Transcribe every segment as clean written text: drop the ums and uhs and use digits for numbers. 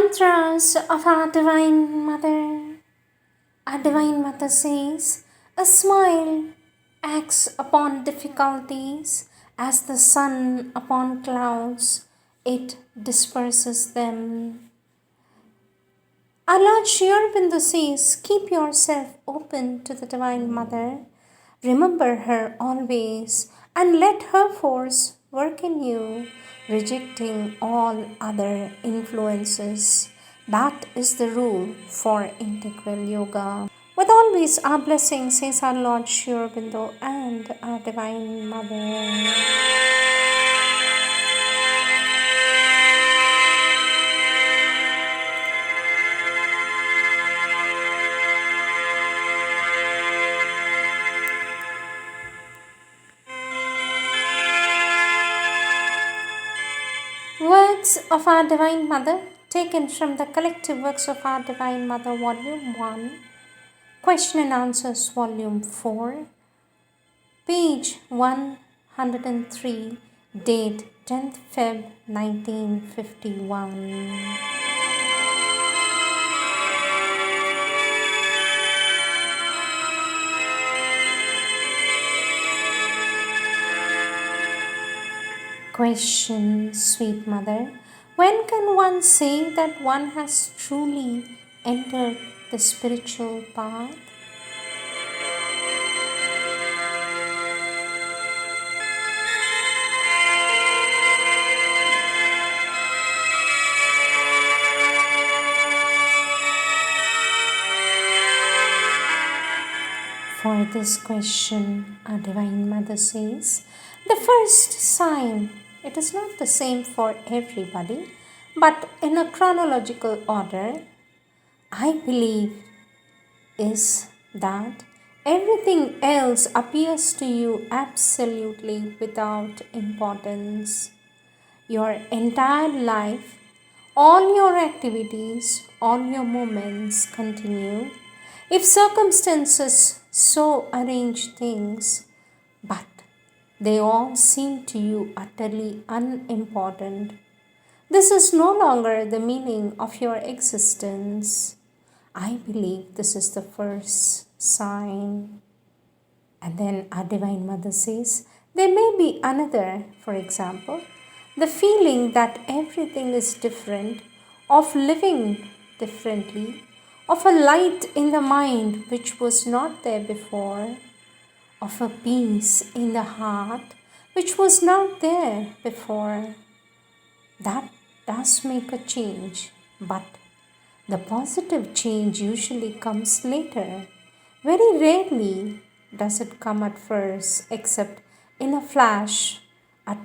Mantras of our Divine Mother. Our Divine Mother says, a smile acts upon difficulties as the sun upon clouds, it disperses them. Our Lord Sri Aurobindo says, keep yourself open to the Divine Mother. Remember her always and let her force work in you, rejecting all other influences. That is the rule for integral yoga. With always our blessings, says our Lord Sri Aurobindo and our Divine Mother. Works of our Divine Mother, taken from the Collective Works of our Divine Mother, Volume 1, Question and Answers, Volume 4, page 103, date 10th Feb 1951. Question, sweet mother, when can one say that one has truly entered the spiritual path? For this question, our Divine Mother says, the first sign, it is not the same for everybody, but in a chronological order, I believe is that everything else appears to you absolutely without importance. Your entire life, all your activities, all your moments continue if circumstances so arrange things, but they all seem to you utterly unimportant. This is no longer the meaning of your existence. I believe this is the first sign. And then our Divine Mother says, there may be another, for example, the feeling that everything is different, of living differently, of a light in the mind which was not there before, of a peace in the heart which was not there before. That does make a change, but the positive change usually comes later. Very rarely does it come at first, except in a flash at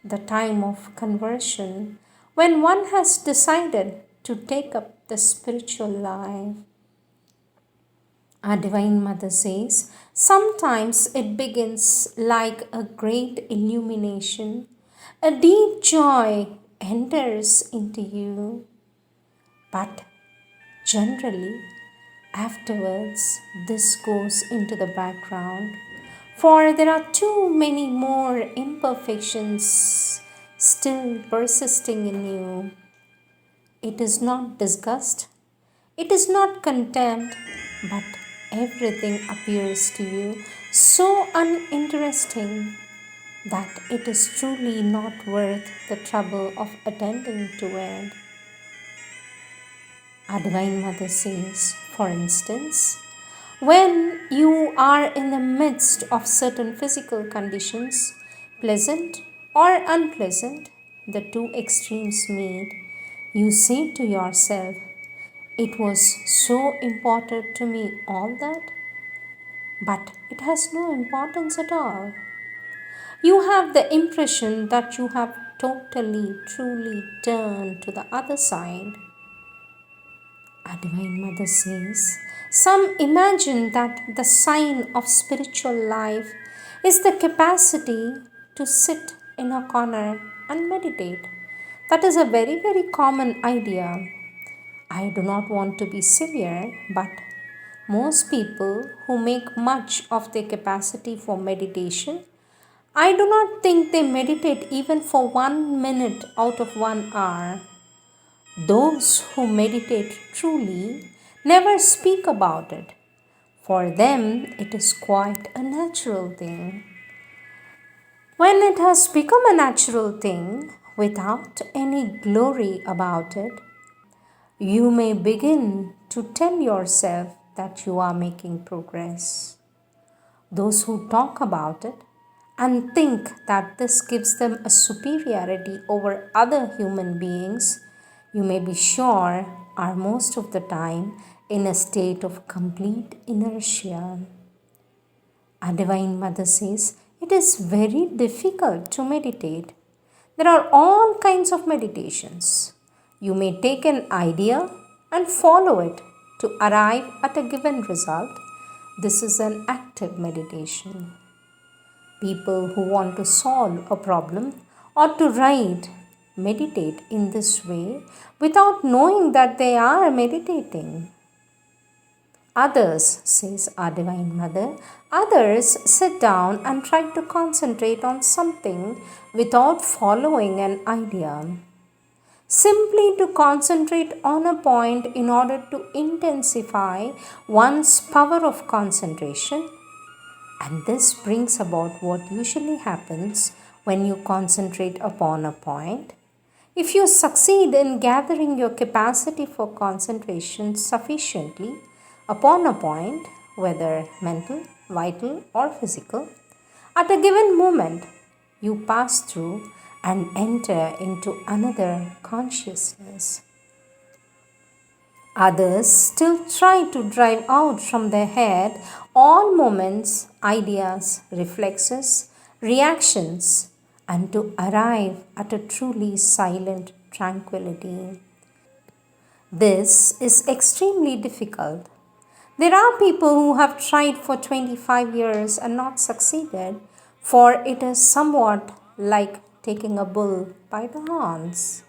the time of conversion, when one has decided to take up the spiritual life. Our Divine Mother says, sometimes it begins like a great illumination. A deep joy enters into you. But generally, afterwards, this goes into the background, for there are too many more imperfections still persisting in you. It is not disgust, it is not contempt, but everything appears to you so uninteresting that it is truly not worth the trouble of attending to it. Our Divine Mother says, for instance, when you are in the midst of certain physical conditions, pleasant or unpleasant, the two extremes meet, you say to yourself, it was so important to me all that, but it has no importance at all. You have the impression that you have totally, truly turned to the other side. Our Divine Mother says, some imagine that the sign of spiritual life is the capacity to sit in a corner and meditate. That is a very, very common idea. I do not want to be severe, but most people who make much of their capacity for meditation, I do not think they meditate even for 1 minute out of 1 hour. Those who meditate truly never speak about it. For them, it is quite a natural thing. When it has become a natural thing without any glory about it, you may begin to tell yourself that you are making progress. Those who talk about it and think that this gives them a superiority over other human beings, you may be sure are most of the time in a state of complete inertia. Our Divine Mother says it is very difficult to meditate. There are all kinds of meditations. You may take an idea and follow it to arrive at a given result. This is an active meditation. People who want to solve a problem or to write meditate in this way without knowing that they are meditating. Others, says our Divine Mother, others sit down and try to concentrate on something without following an idea. Simply to concentrate on a point in order to intensify one's power of concentration. And this brings about what usually happens when you concentrate upon a point. If you succeed in gathering your capacity for concentration sufficiently upon a point, whether mental, vital, or physical, at a given moment, you pass through and enter into another consciousness. Others still try to drive out from their head all moments, ideas, reflexes, reactions, and to arrive at a truly silent tranquility. This is extremely difficult. There are people who have tried for 25 years and not succeeded, for it is somewhat like taking a bull by the horns.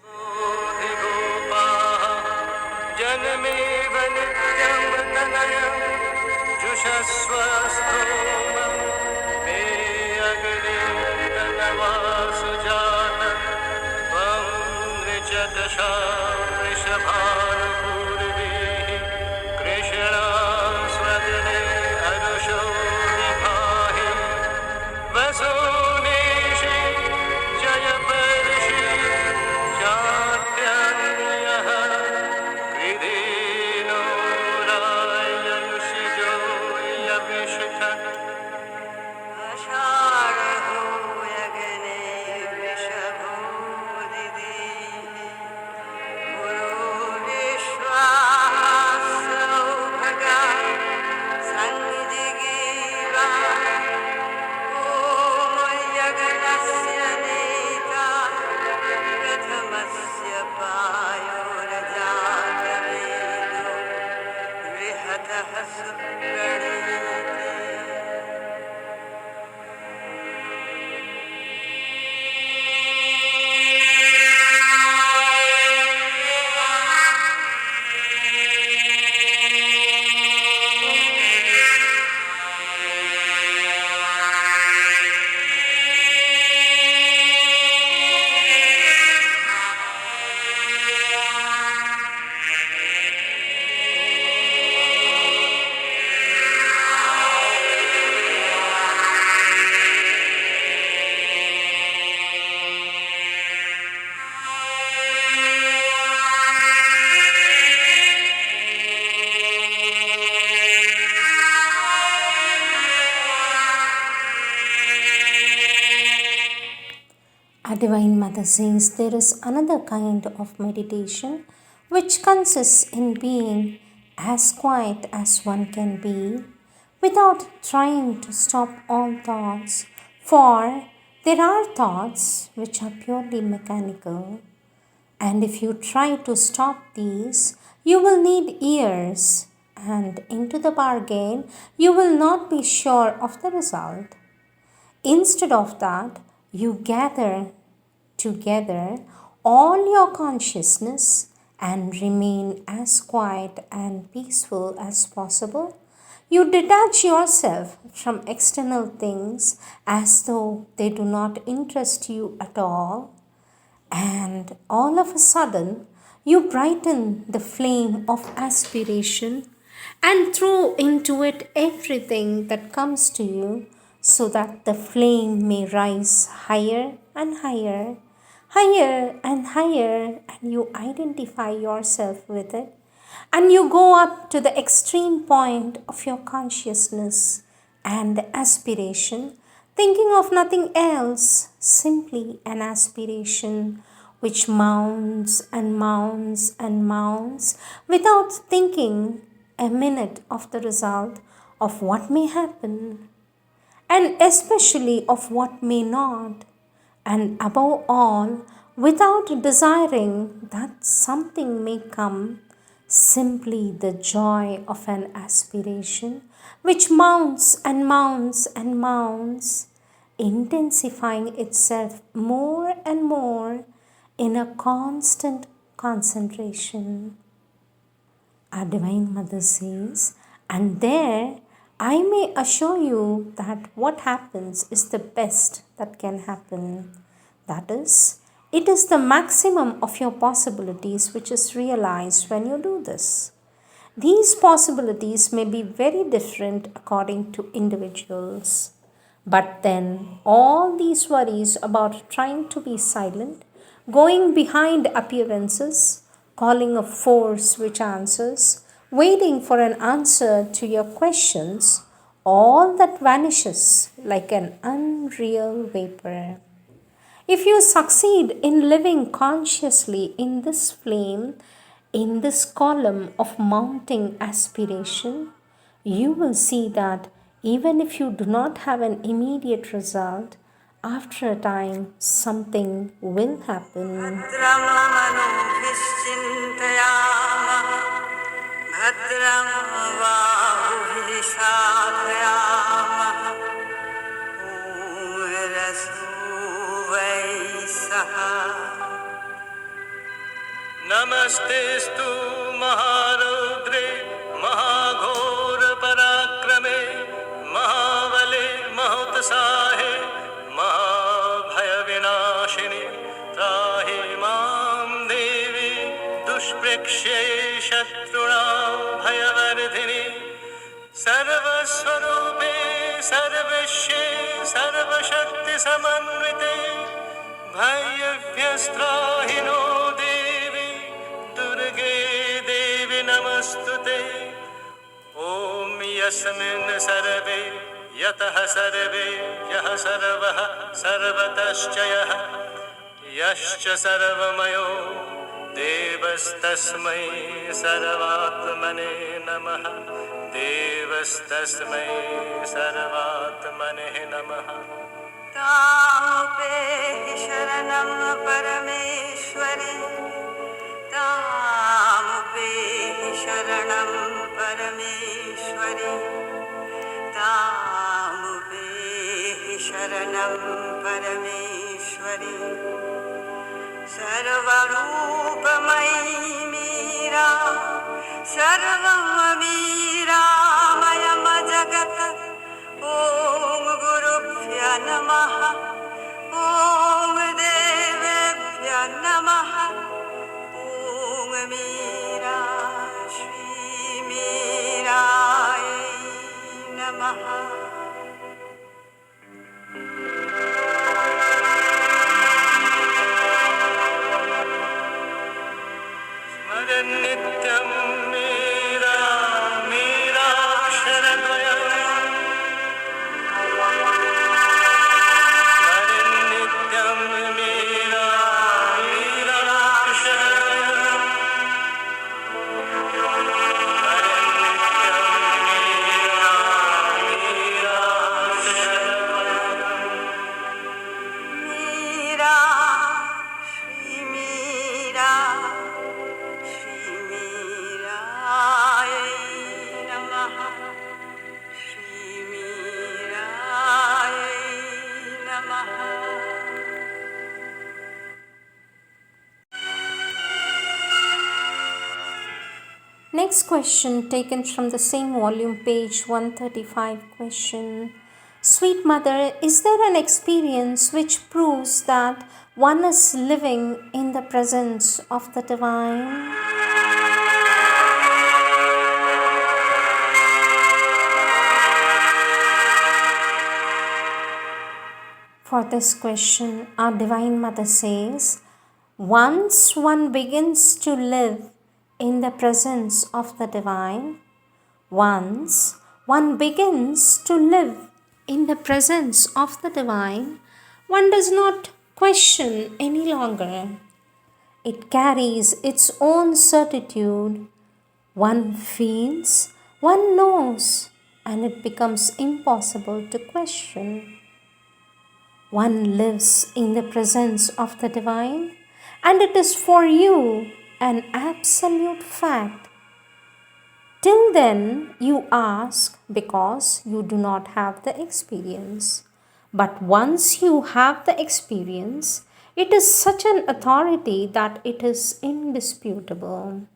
Our Divine Mother says there is another kind of meditation which consists in being as quiet as one can be without trying to stop all thoughts, for there are thoughts which are purely mechanical, and if you try to stop these, you will need ears, and into the bargain, you will not be sure of the result. Instead of that, you gather together all your consciousness and remain as quiet and peaceful as possible. You detach yourself from external things as though they do not interest you at all, and all of a sudden You brighten the flame of aspiration and throw into it everything that comes to you so that the flame may rise higher and higher, higher and higher, and you identify yourself with it. And you go up to the extreme point of your consciousness and aspiration, thinking of nothing else, simply an aspiration which mounts and mounts and mounts without thinking a minute of the result of what may happen, and especially of what may not, and above all, without desiring that something may come, simply the joy of an aspiration which mounts and mounts and mounts, intensifying itself more and more in a constant concentration. Our Divine Mother says, and there I may assure you that what happens is the best that can happen. That is, it is the maximum of your possibilities which is realized when you do this. These possibilities may be very different according to individuals. But then, all these worries about trying to be silent, going behind appearances, calling a force which answers, waiting for an answer to your questions, all that vanishes like an unreal vapor. If you succeed in living consciously in this flame, in this column of mounting aspiration, you will see that even if you do not have an immediate result, after a time something will happen. नमस्तेस्तु महारौद्रे महाघोर पराक्रमे महाबले महोत्साहे महाभय विनाशिनि त्राहि मां देवी दुष्प्रेक्ष्ये शत्रुणां भयवर्धिनि सर्वस्वरूपे सर्वस्ये सर्वशक्तिसमन्विते भयभ्यस्त्राहि no देवी दुर्गे देवी नमस्तुते ॐ यस्मिन् सर्वे यतः सर्वे यः सर्वः सर्वतश्च यः यश्च सर्वमयो देवस्तस्मै सर्वात्मने नमः देवस्तस्मै सर्वात्मने नमः तामुपे शरणं परमेश्वरी तामुपे शरणं परमेश्वरी तामुपे शरणं परमेश्वरी सर्वरूपमयी मीरा सर्वं मीरामयं जगत् ॐ गुरुभ्यो नमः ॐ देवेभ्यो नमः ॐ मीरा श्री मीराय नमः स्मरन् नित्यं Meera मीराक्षरद्वयम् Next question taken from the same volume, page 135 question. Sweet Mother, is there an experience which proves that one is living in the presence of the divine? For this question, our Divine Mother says, once one begins to live in the presence of the divine, once one begins to live in the presence of the divine, one does not question any longer. It carries its own certitude. One feels, one knows, and it becomes impossible to question. One lives in the presence of the divine, and it is for you an absolute fact. Till then, you ask because you do not have the experience. But once you have the experience, it is such an authority that it is indisputable.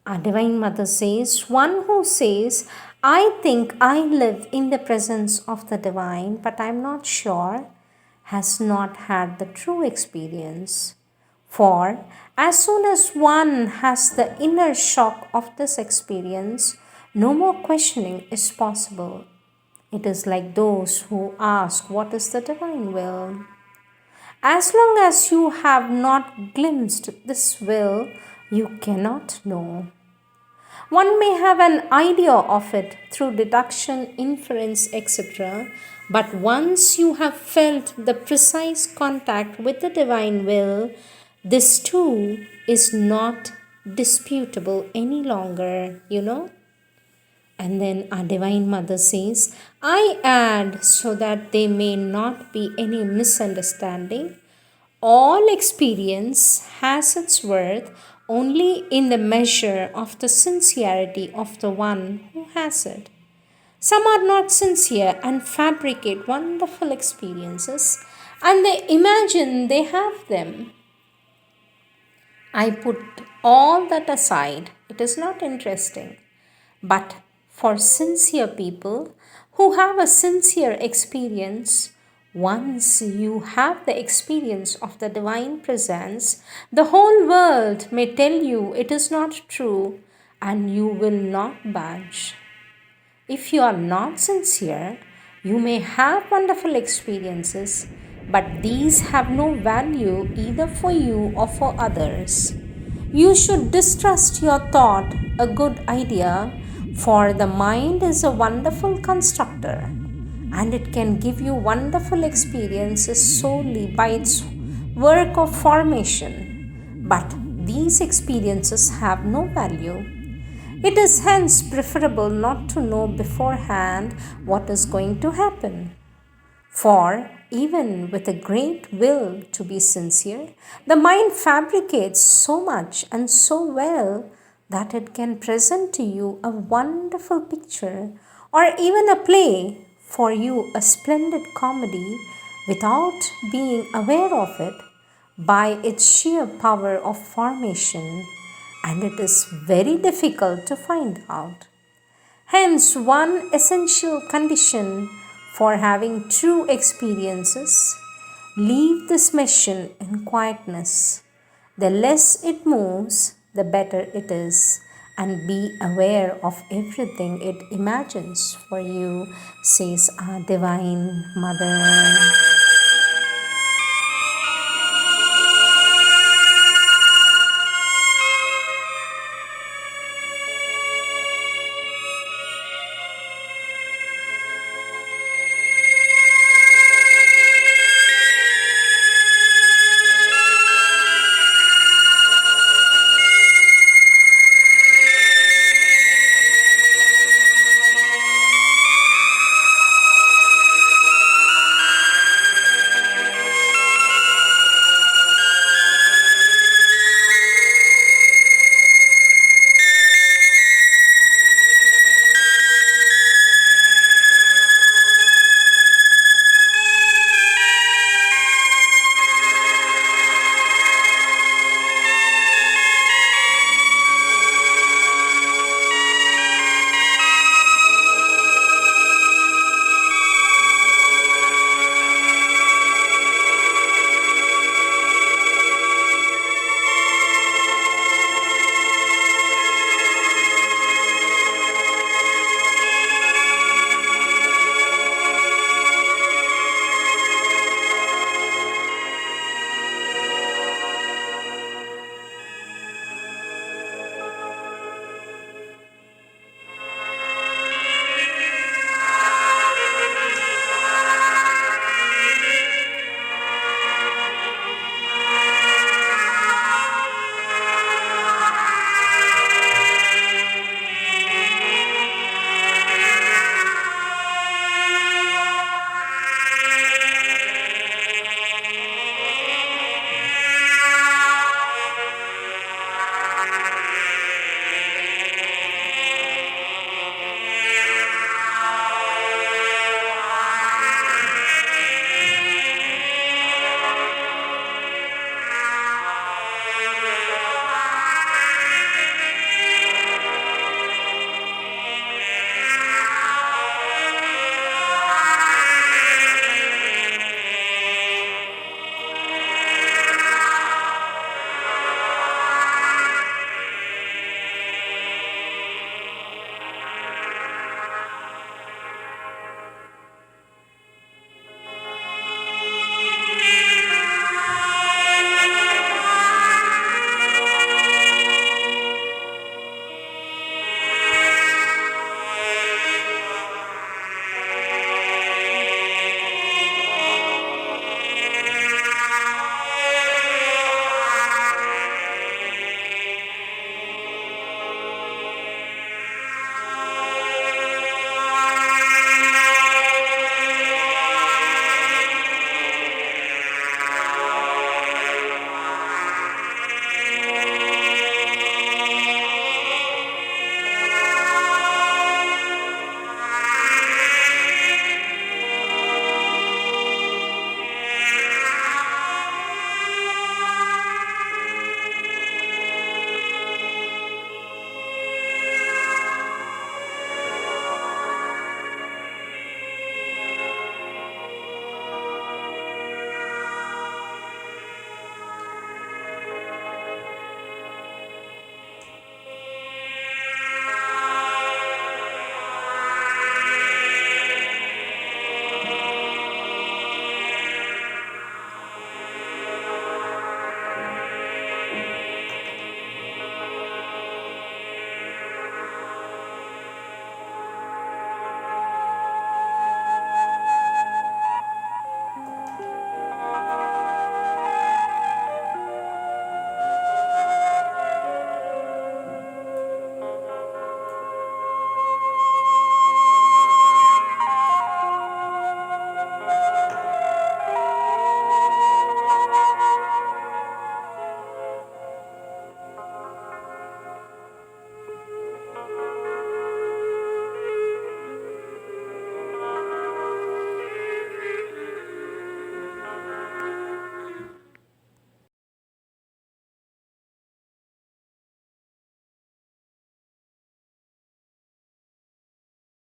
Our Divine Mother says, one who says, I think I live in the presence of the divine, but I am not sure, has not had the true experience. For as soon as one has the inner shock of this experience, no more questioning is possible. It is like those who ask, what is the divine will? As long as you have not glimpsed this will, you cannot know. One may have an idea of it through deduction, inference, etc. But once you have felt the precise contact with the divine will, this too is not disputable any longer, And then our Divine Mother says, I add so that there may not be any misunderstanding. All experience has its worth only in the measure of the sincerity of the one who has it. Some are not sincere and fabricate wonderful experiences and they imagine they have them. I put all that aside. It is not interesting. But for sincere people who have a sincere experience, once you have the experience of the divine presence, the whole world may tell you it is not true and you will not budge. If you are not sincere, you may have wonderful experiences, but these have no value either for you or for others. You should distrust your thought, a good idea, for the mind is a wonderful constructor and it can give you wonderful experiences solely by its work of formation. But these experiences have no value. It is hence preferable not to know beforehand what is going to happen. For even with a great will to be sincere, the mind fabricates so much and so well that it can present to you a wonderful picture or even a play, for you a splendid comedy, without being aware of it by its sheer power of formation, and it is very difficult to find out. Hence, one essential condition for having true experiences, leave this machine in quietness. The less it moves, the better it is, and be aware of everything it imagines for you, says our Divine Mother.